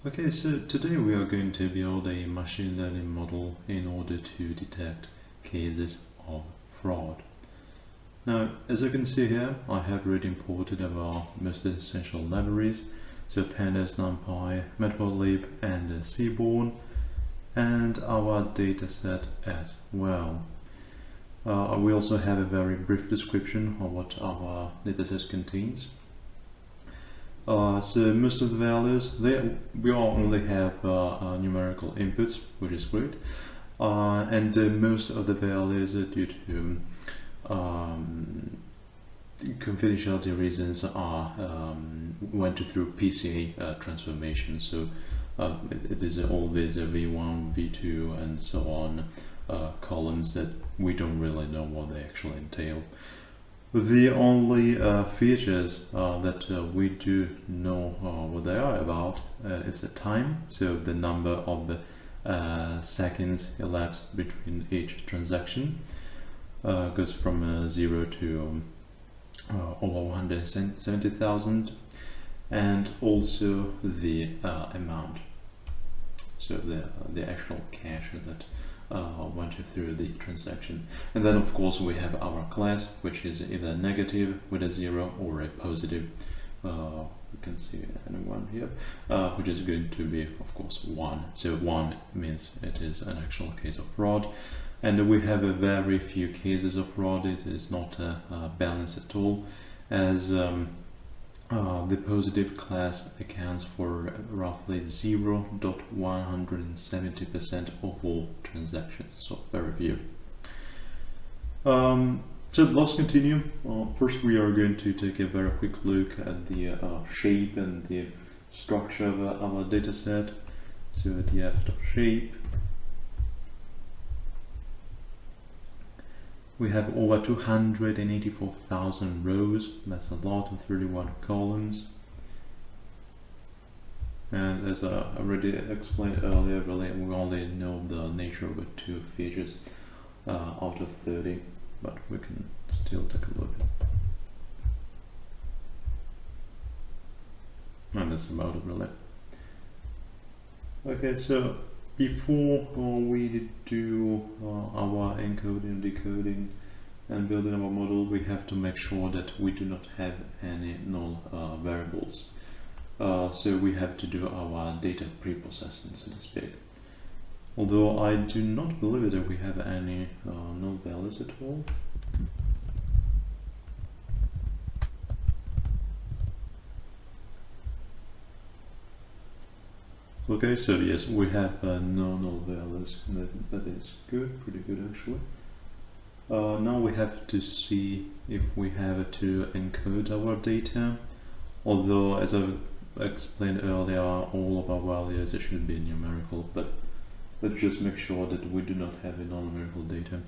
Okay, so today we are going to build a machine learning model in order to detect cases of fraud. Now, as you can see here, I have already imported our most essential libraries, so pandas, numpy, matplotlib, and seaborn, and our dataset as well. We also have a very brief description of what our dataset contains. So most of the values, we only have numerical inputs, which is great, and most of the values due to confidentiality reasons went through PCA transformation. So it is always a V1, V2, and so on columns that we don't really know what they actually entail. The only features that we do know what they are about is the time, so the number of the seconds elapsed between each transaction goes from 0 to over 170,000, and also the amount, so the actual cash that went through the transaction. And then of course we have our class, which is either negative with a 0 or a positive. You can see anyone here, which is going to be of course 1. So 1 means it is an actual case of fraud, and we have a very few cases of fraud. It is not balanced at all, as the positive class accounts for roughly 0.170% of all transactions, so very few. So let's continue. First we are going to take a very quick look at the shape and the structure of our dataset. So at the shape, we have over 284,000 rows. That's a lot, and 31 columns. And as I already explained earlier, really we only know the nature of the 2 features out of 30, but we can still take a look. And that's about it, really. Okay, so before we do our encoding, decoding, and building our model, we have to make sure that we do not have any null variables. So we have to do our data pre-processing, so to speak. Although I do not believe that we have any null values at all. Okay, so yes, we have no null values. That is good, pretty good actually. Now we have to see if we have to encode our data. Although, as I explained earlier, all of our values should be numerical, but let's just make sure that we do not have a non-numerical data.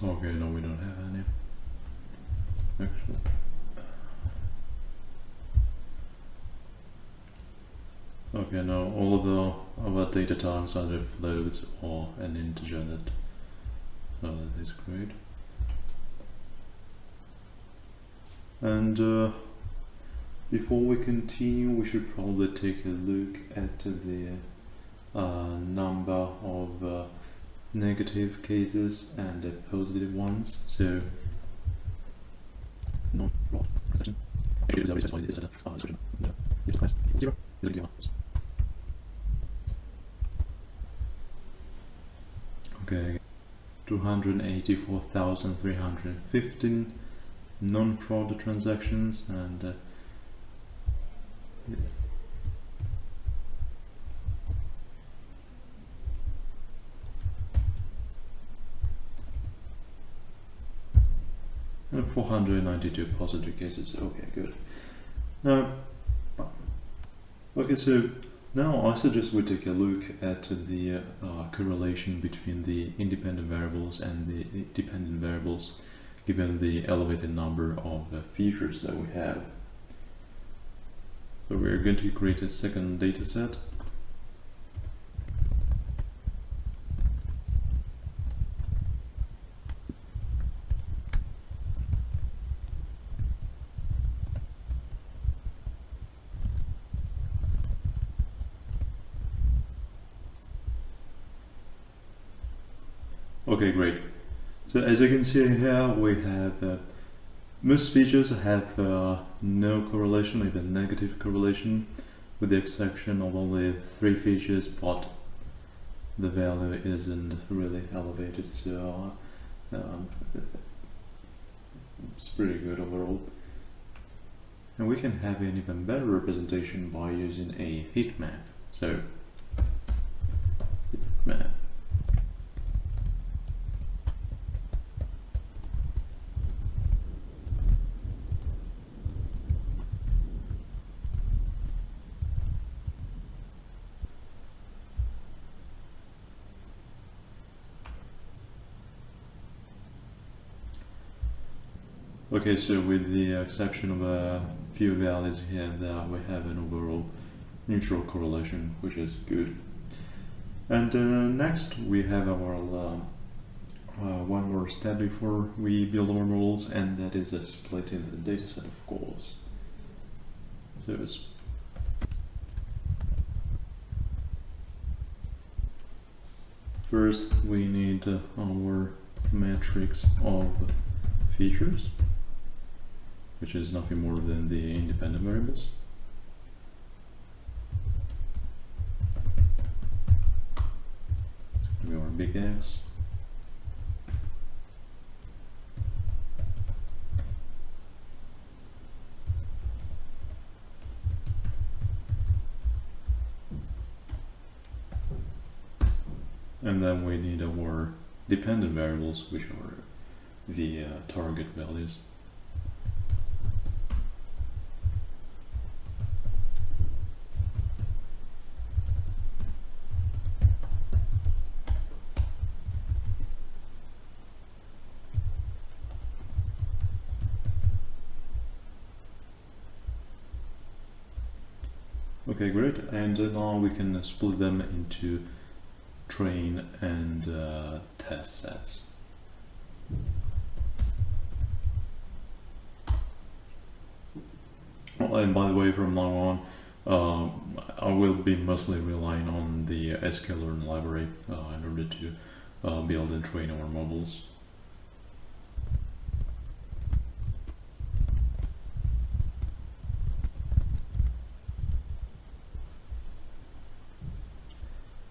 Okay, no, we don't have any. Actually. Okay, now all of our data types are either floats or an integer. That is great. And before we continue, we should probably take a look at the number of negative cases and the positive ones. So okay, 284,315 non-fraud transactions, and and 492 positive cases. Okay, good. Now, okay, so now I suggest we take a look at the correlation between the independent variables and the dependent variables, given the elevated number of features that we have. So we're going to create a second data set. Okay, great. So as you can see here, we have most features have no correlation, even negative correlation, with the exception of only 3 features, but the value isn't really elevated, so it's pretty good overall. And we can have an even better representation by using a heat map. So, heat map. Okay, so with the exception of a few values here and there, we have an overall neutral correlation, which is good. And next we have our one more step before we build our models, and that is splitting the dataset, of course. So first we need our matrix of features, which is nothing more than the independent variables. It's going to be our big X. And then we need our dependent variables, which are the target values. Okay, great. And now we can split them into train and test sets. Oh, and by the way, from now on, I will be mostly relying on the sklearn library in order to build and train our models.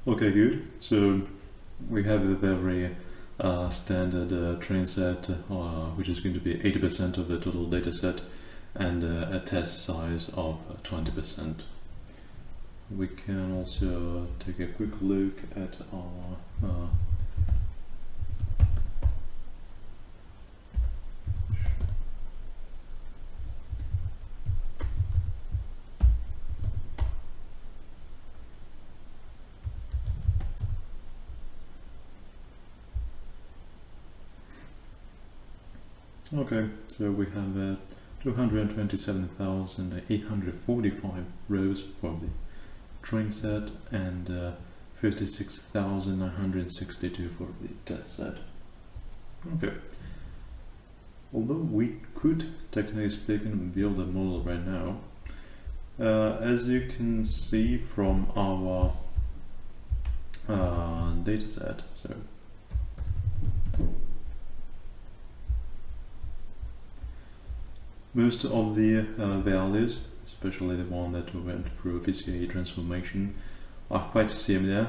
Okay, good. So we have a very standard train set, which is going to be 80% of the total data set, and a test size of 20%. We can also take a quick look at our Okay, so we have 227,845 rows for the train set and 56,962 for the test set. Okay. Although we could, technically speaking, build a model right now, as you can see from our dataset, so most of the values, especially the one that we went through PCA transformation, are quite similar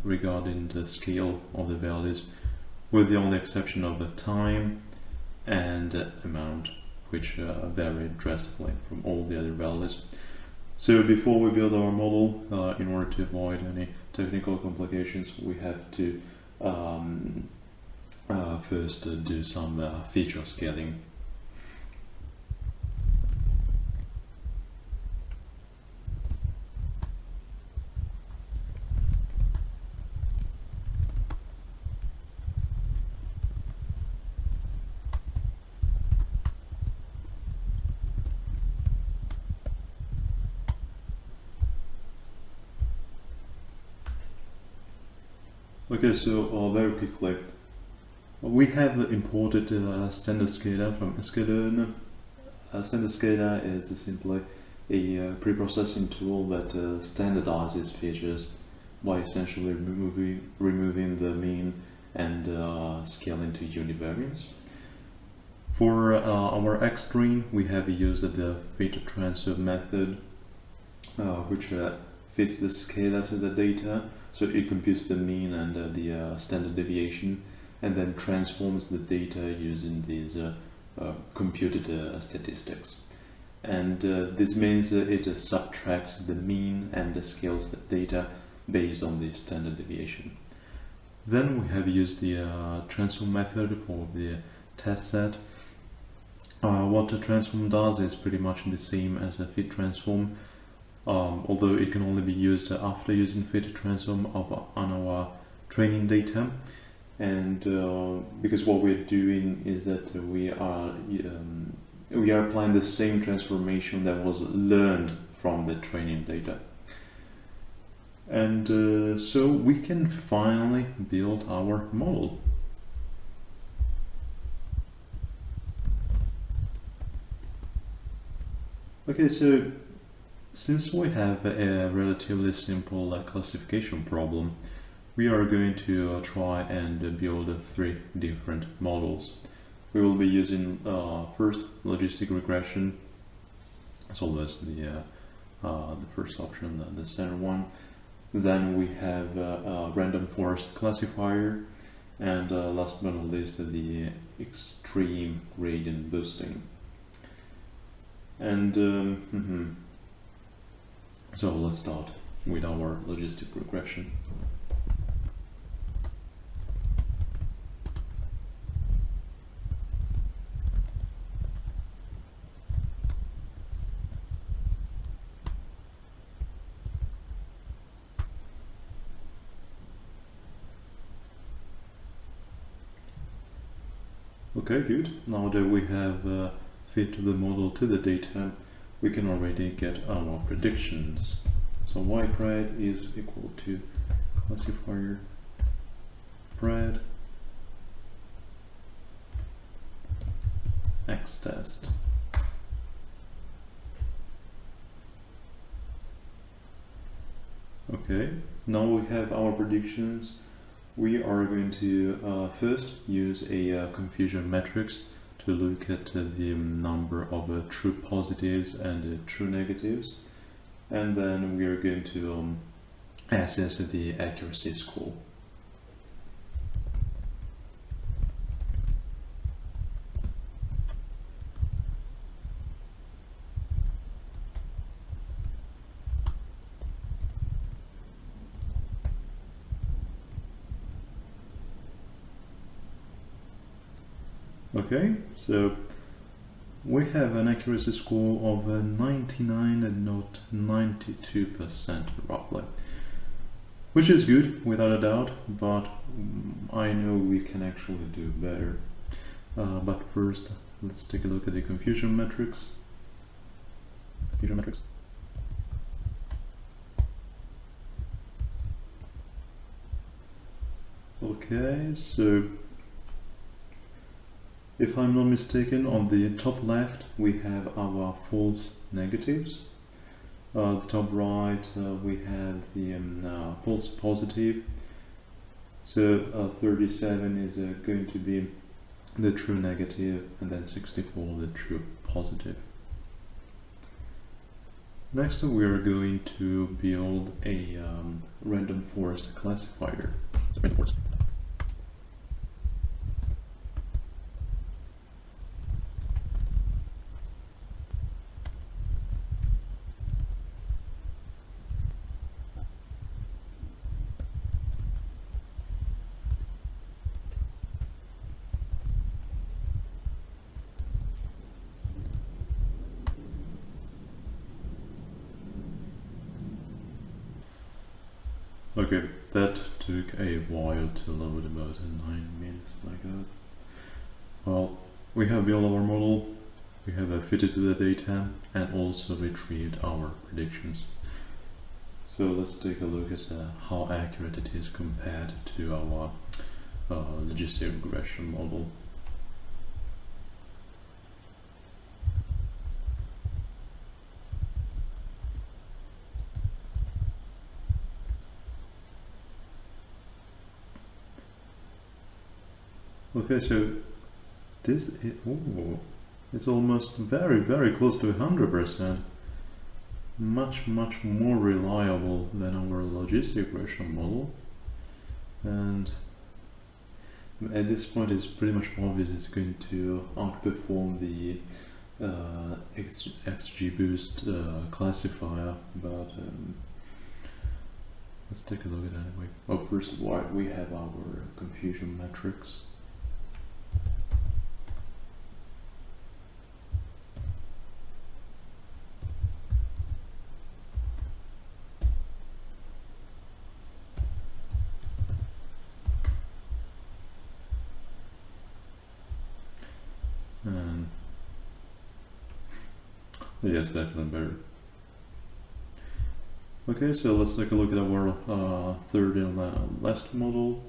regarding the scale of the values, with the only exception of the time and amount, which vary drastically from all the other values. So before we build our model, in order to avoid any technical complications, we have to first do some feature scaling. Okay, so very quickly, we have imported standard scalar from sklearn. Standard scalar is simply a pre-processing tool that standardizes features by essentially removing the mean and scale into univariants. For our extreme, we have used the fit transfer method, which fits the scalar to the data, so it computes the mean and the standard deviation, and then transforms the data using these computed statistics. And this means it subtracts the mean and scales the data based on the standard deviation. Then we have used the transform method for the test set. What the transform does is pretty much the same as a fit transform, although it can only be used after using fit transform on our training data. And because what we're doing is that we are applying the same transformation that was learned from the training data. And so we can finally build our model. Okay, so since we have a relatively simple classification problem, we are going to try and build 3 different models. We will be using first logistic regression, so that's the first option, the center one. Then we have a random forest classifier, and last but not least the extreme gradient boosting. And so let's start with our logistic regression. Okay, good. Now that we have fit the model to the data, we can already get our predictions. So ypred is equal to classifier pred x test. Okay, now we have our predictions. We are going to first use a confusion matrix to look at the number of true positives and true negatives, and then we are going to assess the accuracy score. Okay, so we have an accuracy score of 99 and not 92% roughly, which is good without a doubt, but I know we can actually do better. But first, let's take a look at the confusion matrix. Okay, so if I'm not mistaken, on the top left we have our false negatives. The top right we have the false positive. So 37 is going to be the true negative, and then 64 the true positive. Next we are going to build a random forest classifier. Random forest. Okay, that took a while to load, about 9 minutes like that. Well, we have built our model, we have fitted to the data, and also retrieved our predictions. So let's take a look at how accurate it is compared to our logistic regression model. Okay, so this is, it's almost very close to 100%. Much more reliable than our logistic regression model, and at this point it's pretty much obvious it's going to outperform the XGBoost classifier, but let's take a look at that anyway. Oh, first of all, we have our confusion matrix. And yes, definitely better. Okay, so let's take a look at our third and last model.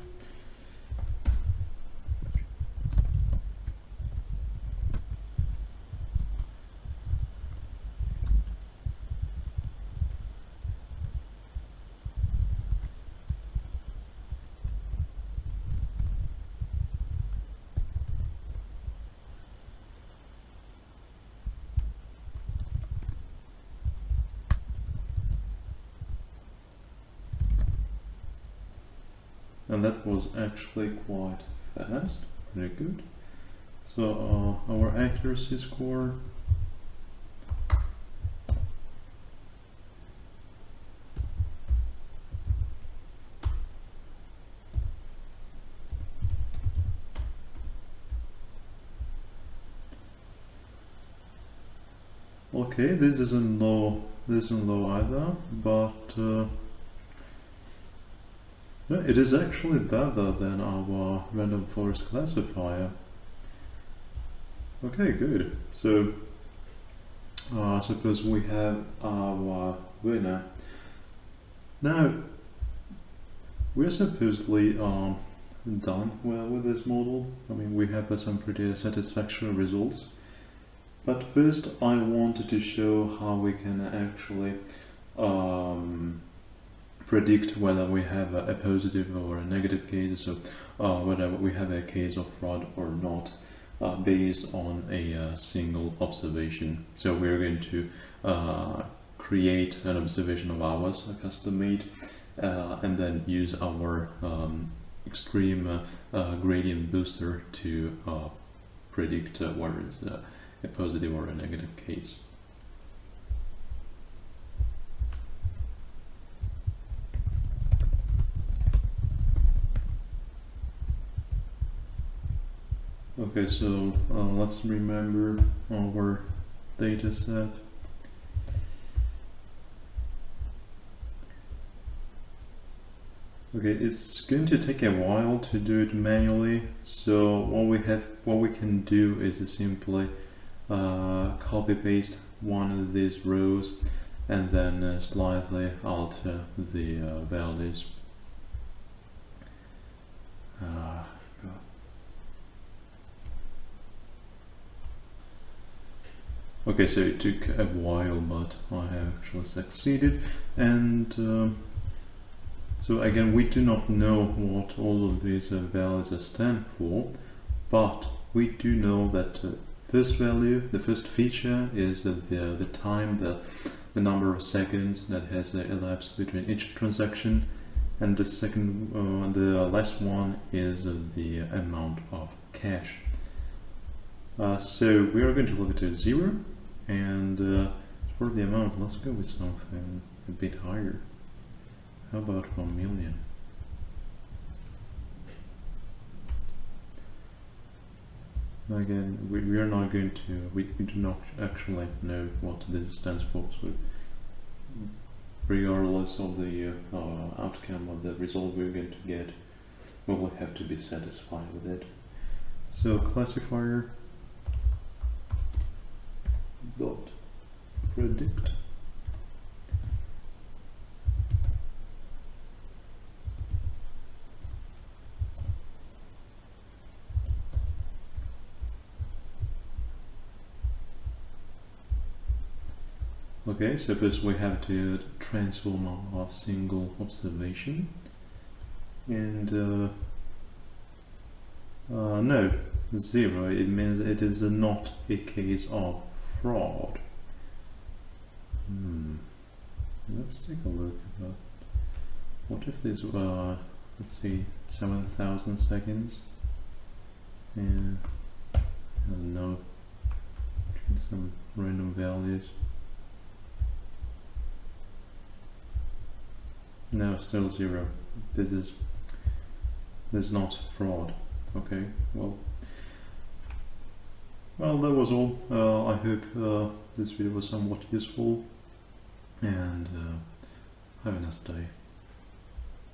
And that was actually quite fast, very good. So our accuracy score okay, this isn't low either, but no, it is actually better than our random forest classifier. Okay, good. So suppose we have our winner. Now we're supposedly done well with this model. I mean, we have some pretty satisfactory results. But first I wanted to show how we can actually predict whether we have a positive or a negative case, so whether we have a case of fraud or not, based on a single observation. So we're going to create an observation of ours, a custom made, and then use our extreme gradient booster to predict whether it's a positive or a negative case. Okay, so let's remember our data set. Okay, it's going to take a while to do it manually, so what we can do is simply copy paste one of these rows and then slightly alter the values. Okay, so it took a while, but I have actually succeeded. And so again, we do not know what all of these values stand for, but we do know that first value, the first feature, is the time, the number of seconds that has elapsed between each transaction, and the second, the last one is the amount of cash. So we are going to look at 0, and for the amount, let's go with something a bit higher. How about 1 million? Again, we are not going to, we do not actually know what this stands for, so regardless of the outcome of the result we're going to get, we will have to be satisfied with it. So classifier dot predict Okay, so first we have to transform our single observation, and No, 0. It means it is not a case of fraud. Let's take a look at that. What if this were, let's see, 7,000 seconds? And I don't know, some random values. No, still 0. This is not fraud. Okay, well, that was all. I hope this video was somewhat useful, and have a nice day.